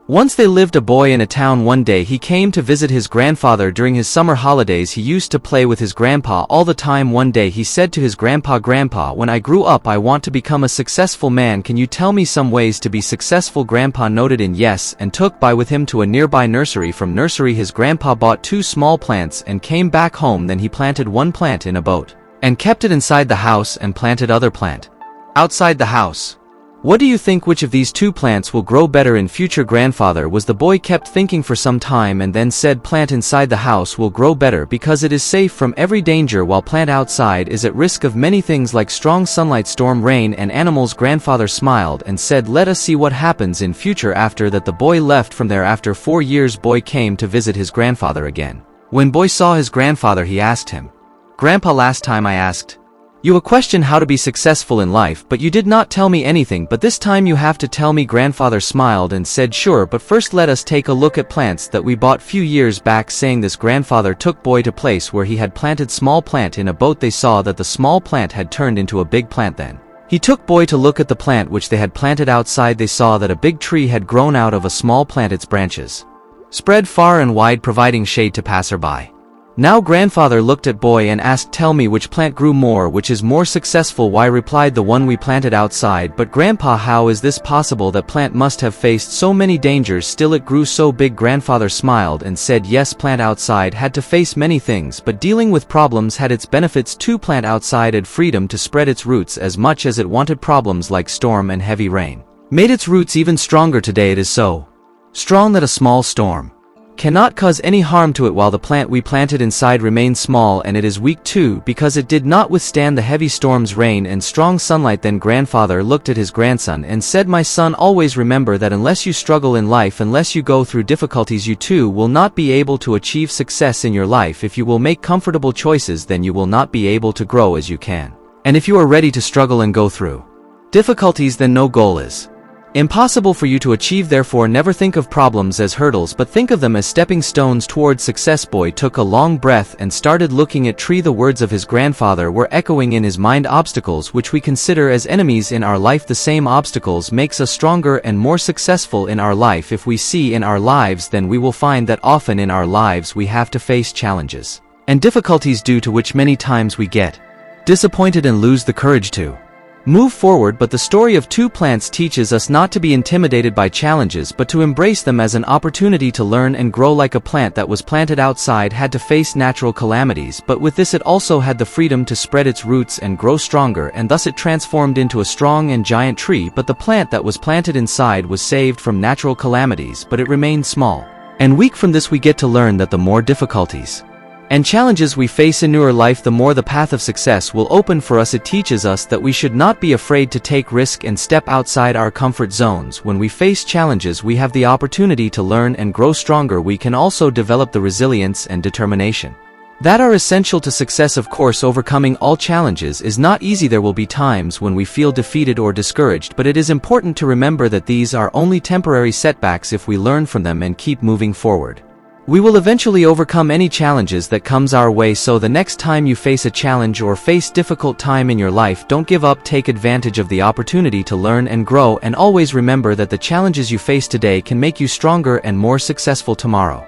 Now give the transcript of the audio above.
Once there lived a boy in a town. One day he came to visit his grandfather during his summer holidays. He used to play with his grandpa all the time. One day he said to his grandpa, "Grandpa, when I grew up I want to become a successful man. Can you tell me some ways to be successful?" Grandpa nodded in yes and took by with him to a nearby nursery. From nursery his grandpa bought 2 small plants and came back home. Then he planted one plant in a boat and kept it inside the house and planted other plant outside the house. What do you think, which of these 2 plants will grow better in future? Grandfather was the boy kept thinking for some time and then said plant inside the house will grow better because it is safe from every danger, while plant outside is at risk of many things like strong sunlight, storm, rain and animals. Grandfather smiled and said, "Let us see what happens in future." After that the boy left. From there, after 4 years, boy came to visit his grandfather again. When boy saw his grandfather, he asked him, "Grandpa, last time I asked you a question how to be successful in life, but you did not tell me anything, but this time you have to tell me." Grandfather smiled and said, "Sure, but first let us take a look at plants that we bought few years back." Saying this, grandfather took boy to place where he had planted small plant in a boat. They saw that the small plant had turned into a big plant. Then he took boy to look at the plant which they had planted outside. They saw that a big tree had grown out of a small plant. Its branches spread far and wide, providing shade to passerby. Now grandfather looked at boy and asked, "Tell me which plant grew more, which is more successful?" "Why," replied the one we planted outside." "But grandpa, how is this possible? That plant must have faced so many dangers, still it grew so big." Grandfather smiled and said, "Yes, plant outside had to face many things, but dealing with problems had its benefits too. Plant outside had freedom to spread its roots as much as it wanted. Problems like storm and heavy rain made its roots even stronger. Today it is so strong that a small storm cannot cause any harm to it, while the plant we planted inside remains small, and it is weak too because it did not withstand the heavy storms, rain and strong sunlight." Then grandfather looked at his grandson and said, "My son, always remember that unless you struggle in life, unless you go through difficulties, you too will not be able to achieve success in your life. If you will make comfortable choices, then you will not be able to grow as you can. And if you are ready to struggle and go through difficulties, then no goal is impossible for you to achieve. Therefore never think of problems as hurdles, but think of them as stepping stones towards success." Boy took a long breath and started looking at tree. The words of his grandfather were echoing in his mind. Obstacles which we consider as enemies in our life, the same obstacles makes us stronger and more successful in our life. If we see in our lives, then we will find that often in our lives we have to face challenges and difficulties due to which many times we get disappointed and lose the courage to move forward. But the story of 2 plants teaches us not to be intimidated by challenges, but to embrace them as an opportunity to learn and grow. Like a plant that was planted outside had to face natural calamities, but with this it also had the freedom to spread its roots and grow stronger, and thus it transformed into a strong and giant tree. But the plant that was planted inside was saved from natural calamities, but it remained small and weak. From this we get to learn that the more difficulties and challenges we face in our life, the more the path of success will open for us. It teaches us that we should not be afraid to take risk and step outside our comfort zones. When we face challenges, we have the opportunity to learn and grow stronger. We can also develop the resilience and determination that are essential to success. Of course, overcoming all challenges is not easy. There will be times when we feel defeated or discouraged, but it is important to remember that these are only temporary setbacks. If we learn from them and keep moving forward, we will eventually overcome any challenges that comes our way. So the next time you face a challenge or face difficult time in your life, don't give up. Take advantage of the opportunity to learn and grow, and always remember that the challenges you face today can make you stronger and more successful tomorrow.